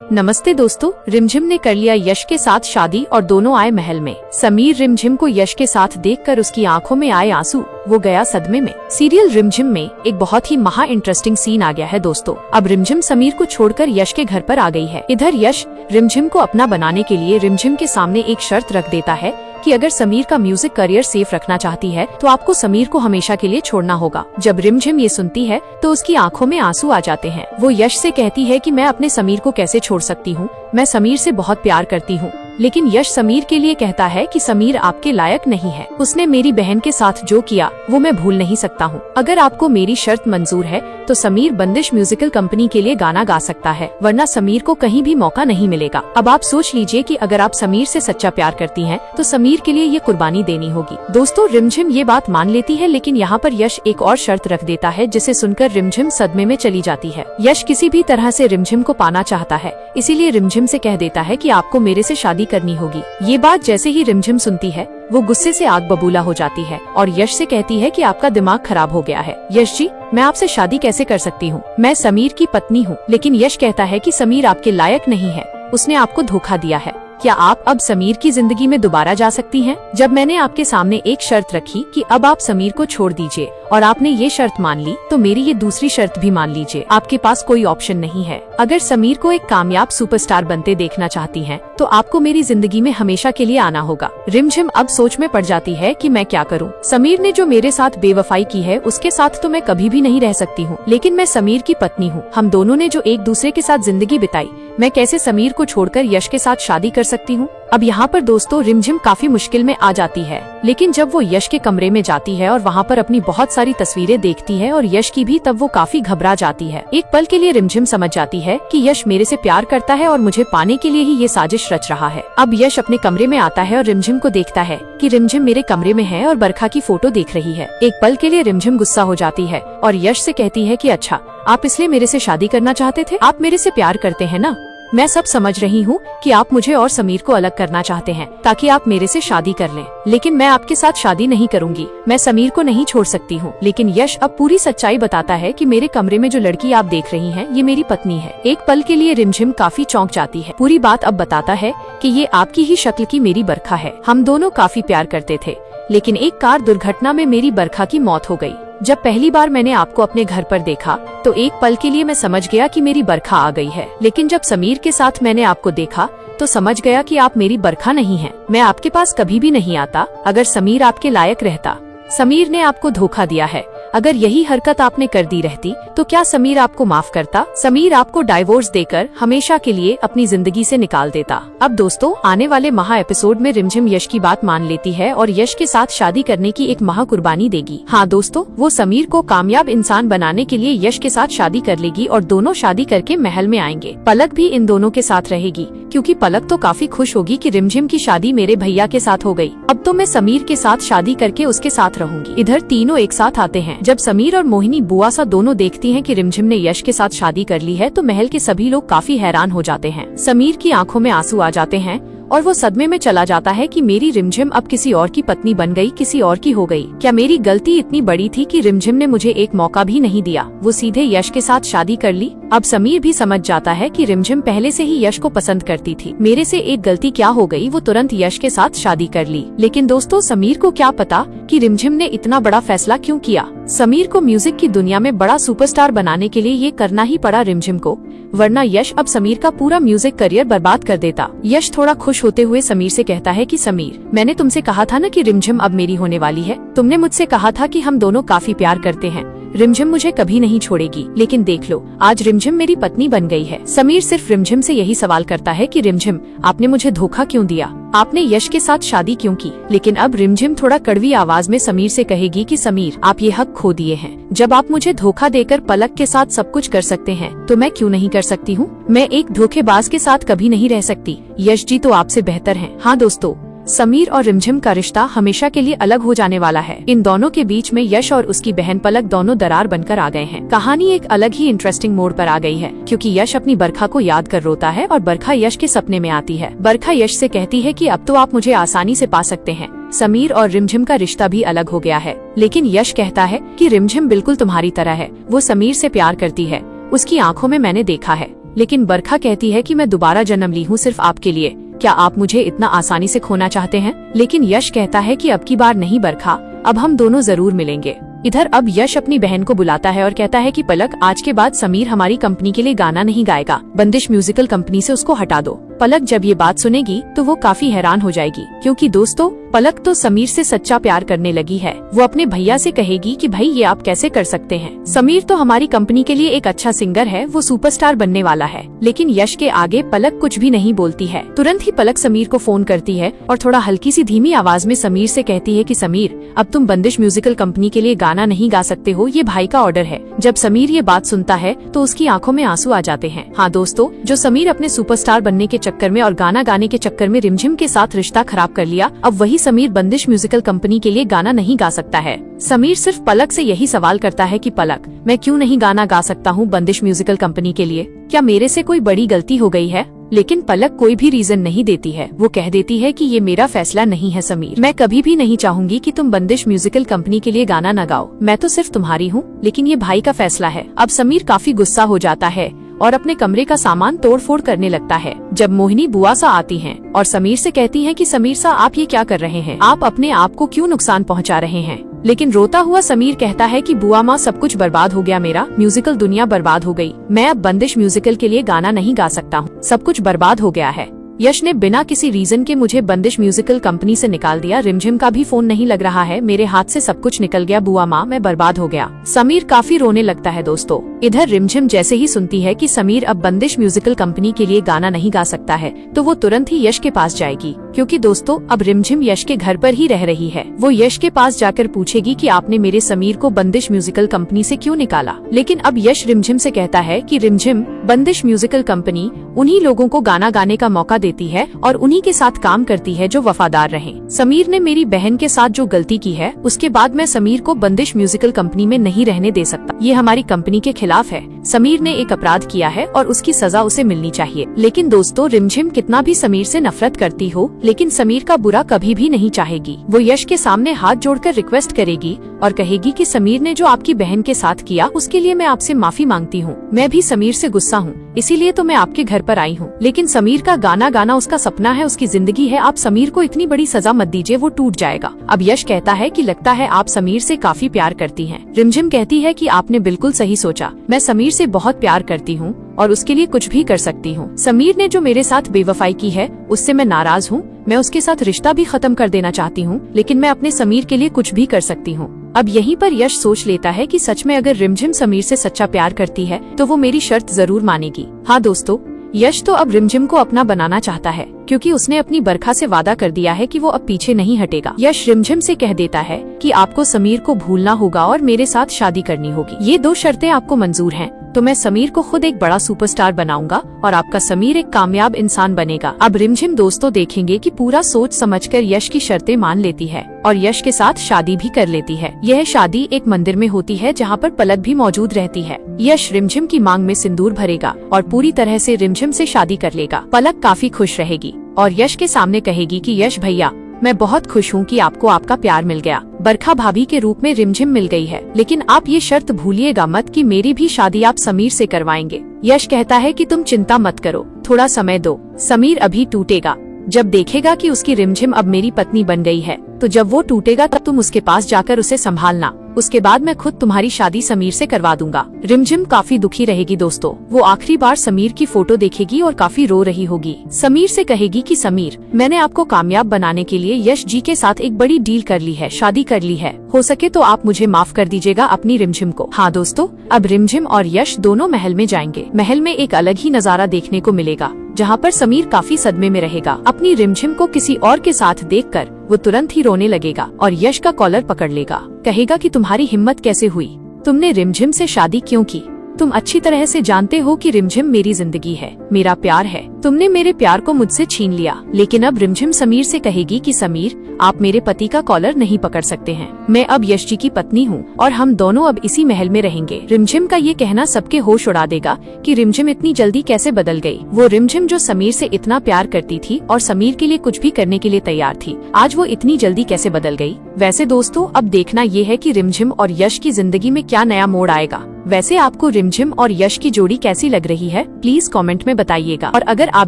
नमस्ते दोस्तों, रिमझिम ने कर लिया यश के साथ शादी और दोनों आए महल में। समीर रिमझिम को यश के साथ देखकर उसकी आंखों में आए आंसू, वो गया सदमे में। सीरियल रिमझिम में एक बहुत ही महा इंटरेस्टिंग सीन आ गया है दोस्तों। अब रिमझिम समीर को छोड़कर यश के घर पर आ गई है। इधर यश रिमझिम को अपना बनाने के लिए रिमझिम के सामने एक शर्त रख देता है कि अगर समीर का म्यूजिक करियर सेफ रखना चाहती है तो आपको समीर को हमेशा के लिए छोड़ना होगा। जब रिमझिम ये सुनती है तो उसकी आंखों में आंसू आ जाते हैं। वो यश से कहती है कि मैं अपने समीर को कैसे छोड़ सकती हूँ, मैं समीर से बहुत प्यार करती हूँ। लेकिन यश समीर के लिए कहता है कि समीर आपके लायक नहीं है, उसने मेरी बहन के साथ जो किया वो मैं भूल नहीं सकता हूँ। अगर आपको मेरी शर्त मंजूर है तो समीर बंदिश म्यूजिकल कंपनी के लिए गाना गा सकता है, वरना समीर को कहीं भी मौका नहीं मिलेगा। अब आप सोच लीजिए कि अगर आप समीर से सच्चा प्यार करती हैं तो समीर के लिए ये कुर्बानी देनी होगी। दोस्तों, रिमझिम ये बात मान लेती है, लेकिन यहाँ पर यश एक और शर्त रख देता है जिसे सुनकर रिमझिम सदमे में चली जाती है। यश किसी भी तरह से रिमझिम को पाना चाहता है, इसीलिए रिमझिम से कह देता है कि आपको मेरे से शादी करनी होगी। ये बात जैसे ही रिमझिम सुनती है वो गुस्से से आग बबूला हो जाती है और यश से कहती है कि आपका दिमाग खराब हो गया है। यश जी, मैं आपसे शादी कैसे कर सकती हूँ, मैं समीर की पत्नी हूँ। लेकिन यश कहता है कि समीर आपके लायक नहीं है, उसने आपको धोखा दिया है। क्या आप अब समीर की जिंदगी में दोबारा जा सकती हैं? जब मैंने आपके सामने एक शर्त रखी कि अब आप समीर को छोड़ दीजिए और आपने ये शर्त मान ली, तो मेरी ये दूसरी शर्त भी मान लीजिए। आपके पास कोई ऑप्शन नहीं है। अगर समीर को एक कामयाब सुपरस्टार बनते देखना चाहती हैं, तो आपको मेरी जिंदगी में हमेशा के लिए आना होगा। रिमझिम अब सोच में पड़ जाती है कि मैं क्या करूं। समीर ने जो मेरे साथ बेवफाई की है उसके साथ तो मैं कभी भी नहीं रह सकती हूँ, लेकिन मैं समीर की पत्नी हूँ। हम दोनों ने जो एक दूसरे के साथ जिंदगी बिताई, मैं कैसे समीर को छोड़कर यश के साथ शादी कर सकती हूँ। अब यहाँ पर दोस्तों रिमझिम काफी मुश्किल में आ जाती है, लेकिन जब वो यश के कमरे में जाती है और वहाँ पर अपनी बहुत सारी तस्वीरें देखती है और यश की भी, तब वो काफी घबरा जाती है। एक पल के लिए रिमझिम समझ जाती है कि यश मेरे से प्यार करता है और मुझे पाने के लिए ही ये साजिश रच रहा है। अब यश अपने कमरे में आता है और रिमझिम को देखता है कि रिमझिम मेरे कमरे में है और बरखा की फोटो देख रही है। एक पल के लिए रिमझिम गुस्सा हो जाती है और यश से कहती है कि अच्छा, आप इसलिए मेरे से शादी करना चाहते थे, आप मेरे से प्यार करते हैं ना। मैं सब समझ रही हूँ कि आप मुझे और समीर को अलग करना चाहते हैं ताकि आप मेरे से शादी कर लें, लेकिन मैं आपके साथ शादी नहीं करूंगी, मैं समीर को नहीं छोड़ सकती हूँ। लेकिन यश अब पूरी सच्चाई बताता है कि मेरे कमरे में जो लड़की आप देख रही हैं, ये मेरी पत्नी है। एक पल के लिए रिमझिम काफी चौंक जाती है। पूरी बात अब बताता है कि ये आपकी ही शक्ल की मेरी बरखा है। हम दोनों काफी प्यार करते थे, लेकिन एक कार दुर्घटना में मेरी बरखा की मौत हो गई। जब पहली बार मैंने आपको अपने घर पर देखा तो एक पल के लिए मैं समझ गया कि मेरी बरखा आ गई है, लेकिन जब समीर के साथ मैंने आपको देखा तो समझ गया कि आप मेरी बरखा नहीं हैं। मैं आपके पास कभी भी नहीं आता अगर समीर आपके लायक रहता। समीर ने आपको धोखा दिया है। अगर यही हरकत आपने कर दी रहती तो क्या समीर आपको माफ करता? समीर आपको डाइवोर्स देकर हमेशा के लिए अपनी जिंदगी से निकाल देता। अब दोस्तों, आने वाले महा एपिसोड में रिमझिम यश की बात मान लेती है और यश के साथ शादी करने की एक महा कुर्बानी देगी। हाँ दोस्तों, वो समीर को कामयाब इंसान बनाने के लिए यश के साथ शादी कर लेगी और दोनों शादी करके महल में आएंगे। पलक भी इन दोनों के साथ रहेगी, क्योंकि पलक तो काफी खुश होगी कि रिमझिम की शादी मेरे भैया के साथ हो गई, अब तो मैं समीर के साथ शादी करके उसके साथ रहूंगी। इधर तीनों एक साथ आते हैं। जब समीर और मोहिनी बुआ सा दोनों देखती हैं कि रिमझिम ने यश के साथ शादी कर ली है तो महल के सभी लोग काफी हैरान हो जाते हैं। समीर की आंखों में आंसू आ जाते हैं और वो सदमे में चला जाता है कि मेरी रिमझिम अब किसी और की पत्नी बन गई, किसी और की हो गई। क्या मेरी गलती इतनी बड़ी थी कि रिमझिम ने मुझे एक मौका भी नहीं दिया, वो सीधे यश के साथ शादी कर ली। अब समीर भी समझ जाता है कि रिमझिम पहले से ही यश को पसंद करती थी, मेरे से एक गलती क्या हो गई, वो तुरंत यश के साथ शादी कर ली। लेकिन दोस्तों, समीर को क्या पता कि रिमझिम ने इतना बड़ा फैसला क्यों किया। समीर को म्यूजिक की दुनिया में बड़ा सुपरस्टार बनाने के लिए ये करना ही पड़ा रिमझिम को, वरना यश अब समीर का पूरा म्यूजिक करियर बर्बाद कर देता। यश थोड़ा खुश होते हुए समीर से कहता है कि समीर, मैंने तुमसे कहा था ना कि रिमझिम अब मेरी होने वाली है। तुमने मुझसे कहा था कि हम दोनों काफी प्यार करते हैं, रिमझिम मुझे कभी नहीं छोड़ेगी। लेकिन देख लो, आज रिमझिम मेरी पत्नी बन गई है। समीर सिर्फ रिमझिम से यही सवाल करता है कि रिमझिम, आपने मुझे धोखा क्यों दिया, आपने यश के साथ शादी क्यों की। लेकिन अब रिमझिम थोड़ा कड़वी आवाज में समीर से कहेगी कि समीर, आप ये हक खो दिए हैं। जब आप मुझे धोखा देकर पलक के साथ सब कुछ कर सकते हैं तो मैं क्यों नहीं कर सकती हूँ। मैं एक धोखेबाज के साथ कभी नहीं रह सकती। यश जी तो आपसे बेहतर हैं। हाँ दोस्तों, समीर और रिमझिम का रिश्ता हमेशा के लिए अलग हो जाने वाला है। इन दोनों के बीच में यश और उसकी बहन पलक दोनों दरार बनकर आ गए हैं। कहानी एक अलग ही इंटरेस्टिंग मोड़ पर आ गई है, क्योंकि यश अपनी बरखा को याद कर रोता है और बरखा यश के सपने में आती है। बरखा यश से कहती है कि अब तो आप मुझे आसानी से पा सकते हैं। समीर और रिमझिम का रिश्ता भी अलग हो गया है, लेकिन यश कहता है कि रिमझिम बिल्कुल तुम्हारी तरह है, वो समीर से प्यार करती है, उसकी आंखों में मैंने देखा है। लेकिन बरखा कहती है कि मैं दोबारा जन्म ली हूँ सिर्फ आपके लिए। क्या आप मुझे इतना आसानी से खोना चाहते हैं? लेकिन यश कहता है कि अब की बार नहीं बरखा, अब हम दोनों जरूर मिलेंगे। इधर अब यश अपनी बहन को बुलाता है और कहता है कि पलक, आज के बाद समीर हमारी कंपनी के लिए गाना नहीं गाएगा, बंदिश म्यूजिकल कंपनी से उसको हटा दो। पलक जब ये बात सुनेगी तो वो काफी हैरान हो जाएगी, क्योंकि दोस्तों पलक तो समीर से सच्चा प्यार करने लगी है। वो अपने भैया से कहेगी कि भाई ये आप कैसे कर सकते हैं, समीर तो हमारी कंपनी के लिए एक अच्छा सिंगर है, वो सुपरस्टार बनने वाला है। लेकिन यश के आगे पलक कुछ भी नहीं बोलती है। तुरंत ही पलक समीर को फोन करती है और थोड़ा हल्की सी धीमी आवाज में समीर से कहती है कि समीर, अब तुम बंदिश म्यूजिकल कंपनी के लिए गाना नहीं गा सकते हो, ये भाई का ऑर्डर है। जब समीर ये बात सुनता है तो उसकी आंखों में आंसू आ जाते हैं। हाँ दोस्तों, जो समीर अपने सुपरस्टार बनने के चक्कर में और गाना गाने के चक्कर में रिमझिम के साथ रिश्ता खराब कर लिया, अब वही समीर बंदिश म्यूजिकल कंपनी के लिए गाना नहीं गा सकता है। समीर सिर्फ पलक से यही सवाल करता है कि पलक, मैं क्यों नहीं गाना गा सकता हूँ बंदिश म्यूजिकल कंपनी के लिए? क्या मेरे से कोई बड़ी गलती हो गई है? लेकिन पलक कोई भी रीजन नहीं देती है। वो कह देती है कि ये मेरा फैसला नहीं है समीर, मैं कभी भी नहीं चाहूंगी कि तुम बंदिश म्यूजिकल कंपनी के लिए गाना न गाओ, मैं तो सिर्फ तुम्हारी हूँ, लेकिन ये भाई का फैसला है। अब समीर काफी गुस्सा हो जाता है और अपने कमरे का सामान तोड़ फोड़ करने लगता है। जब मोहिनी बुआ सा आती हैं और समीर से कहती हैं कि समीर सा, आप ये क्या कर रहे हैं, आप अपने आप को क्यों नुकसान पहुंचा रहे हैं? लेकिन रोता हुआ समीर कहता है कि बुआ माँ, सब कुछ बर्बाद हो गया, मेरा म्यूजिकल दुनिया बर्बाद हो गई, मैं अब बंदिश म्यूजिकल के लिए गाना नहीं गा सकता हूँ, सब कुछ बर्बाद हो गया है। यश ने बिना किसी रीजन के मुझे बंदिश म्यूजिकल कंपनी से निकाल दिया, रिमझिम का भी फोन नहीं लग रहा है, मेरे हाथ से सब कुछ निकल गया, बुआ माँ मैं बर्बाद हो गया। समीर काफी रोने लगता है दोस्तों। इधर रिमझिम जैसे ही सुनती है कि समीर अब बंदिश म्यूजिकल कंपनी के लिए गाना नहीं गा सकता है, तो वो तुरंत ही यश के पास जाएगी, क्योंकि दोस्तों अब रिमझिम यश के घर पर ही रह रही है। वो यश के पास जाकर पूछेगी कि आपने मेरे समीर को बंदिश म्यूजिकल कंपनी से क्यों निकाला? लेकिन अब यश रिमझिम से कहता है कि रिमझिम, बंदिश म्यूजिकल कंपनी उन्हीं लोगों को गाना गाने का मौका देती है और उन्हीं के साथ काम करती है जो वफादार रहें। समीर ने मेरी बहन के साथ जो गलती की है, उसके बाद मैं समीर को बंदिश म्यूजिकल कंपनी में नहीं रहने दे सकता, ये हमारी कंपनी के खिलाफ है। समीर ने एक अपराध किया है और उसकी सजा उसे मिलनी चाहिए। लेकिन दोस्तों, रिमझिम कितना भी समीर से नफरत करती हो, लेकिन समीर का बुरा कभी भी नहीं चाहेगी। वो यश के सामने हाथ जोड़कर रिक्वेस्ट करेगी और कहेगी कि समीर ने जो आपकी बहन के साथ किया, उसके लिए मैं आपसे माफी मांगती हूँ। मैं भी समीर से गुस्सा हूँ, इसीलिए तो मैं आपके घर पर आई हूँ। लेकिन समीर का गाना गाना उसका सपना है, उसकी जिंदगी है, आप समीर को इतनी बड़ी सजा मत दीजिए, वो टूट जाएगा। अब यश कहता है कि लगता है आप समीर से काफी प्यार करती हैं। रिमझिम कहती है कि आपने बिल्कुल सही सोचा, मैं समीर से बहुत प्यार करती हूँ और उसके लिए कुछ भी कर सकती हूँ। समीर ने जो मेरे साथ बेवफाई की है, उससे मैं नाराज हूँ, मैं उसके साथ रिश्ता भी खत्म कर देना चाहती हूँ, लेकिन मैं अपने समीर के लिए कुछ भी कर सकती हूँ। अब यहीं पर यश सोच लेता है कि सच में अगर रिमझिम समीर से सच्चा प्यार करती है तो वो मेरी शर्त जरूर मानेगी। हाँ दोस्तों, यश तो अब रिमझिम को अपना बनाना चाहता है, क्योंकि उसने अपनी बरखा से वादा कर दिया है कि वो अब पीछे नहीं हटेगा। यश रिमझिम से कह देता है कि आपको समीर को भूलना होगा और मेरे साथ शादी करनी होगी। ये दो शर्तें आपको मंजूर हैं तो मैं समीर को खुद एक बड़ा सुपरस्टार बनाऊंगा और आपका समीर एक कामयाब इंसान बनेगा। अब रिमझिम दोस्तों देखेंगे कि पूरा सोच समझकर यश की शर्तें मान लेती है और यश के साथ शादी भी कर लेती है। यह शादी एक मंदिर में होती है जहाँ पर पलक भी मौजूद रहती है। यश रिमझिम की मांग में सिंदूर भरेगा और पूरी तरह से रिमझिम से शादी कर लेगा। पलक काफी खुश रहेगी और यश के सामने कहेगी कि यश भैया, मैं बहुत खुश हूँ कि आपको आपका प्यार मिल गया, बरखा भाभी के रूप में रिमझिम मिल गई है, लेकिन आप ये शर्त भूलिएगा मत कि मेरी भी शादी आप समीर से करवाएंगे। यश कहता है कि तुम चिंता मत करो, थोड़ा समय दो, समीर अभी टूटेगा, जब देखेगा कि उसकी रिमझिम अब मेरी पत्नी बन गई है, तो जब वो टूटेगा तब तुम उसके पास जाकर उसे संभालना, उसके बाद मैं खुद तुम्हारी शादी समीर से करवा दूंगा। रिमझिम काफी दुखी रहेगी दोस्तों। वो आखिरी बार समीर की फोटो देखेगी और काफी रो रही होगी। समीर से कहेगी कि समीर, मैंने आपको कामयाब बनाने के लिए यश जी के साथ एक बड़ी डील कर ली है, शादी कर ली है, हो सके तो आप मुझे माफ कर दीजिएगा अपनी रिमझिम को। हाँ दोस्तों, अब रिमझिम और यश दोनों महल में जाएंगे। महल में एक अलग ही नजारा देखने को मिलेगा, जहाँ पर समीर काफी सदमे में रहेगा। अपनी रिमझिम को किसी और के साथ देखकर वो तुरंत ही रोने लगेगा और यश का कॉलर पकड़ लेगा, कहेगा कि तुम्हारी हिम्मत कैसे हुई, तुमने रिमझिम से शादी क्यों की? तुम अच्छी तरह से जानते हो कि रिमझिम मेरी जिंदगी है, मेरा प्यार है, तुमने मेरे प्यार को मुझसे छीन लिया। लेकिन अब रिमझिम समीर से कहेगी कि समीर, आप मेरे पति का कॉलर नहीं पकड़ सकते हैं, मैं अब यश जी की पत्नी हूँ और हम दोनों अब इसी महल में रहेंगे। रिमझिम का ये कहना सबके होश उड़ा देगा कि रिमझिम इतनी जल्दी कैसे बदल गई। वो रिमझिम जो समीर से इतना प्यार करती थी और समीर के लिए कुछ भी करने के लिए तैयार थी, आज वो इतनी जल्दी कैसे बदल गई। वैसे दोस्तों, अब देखना ये है कि रिमझिम और यश की जिंदगी में क्या नया मोड़ आएगा। वैसे आपको रिमझिम और यश की जोड़ी कैसी लग रही है, प्लीज कमेंट में बताइएगा। और अगर आप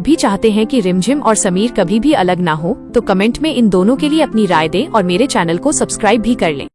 भी चाहते हैं कि रिमझिम और समीर कभी भी अलग ना हो, तो कमेंट में इन दोनों के लिए अपनी राय दें और मेरे चैनल को सब्सक्राइब भी कर लें।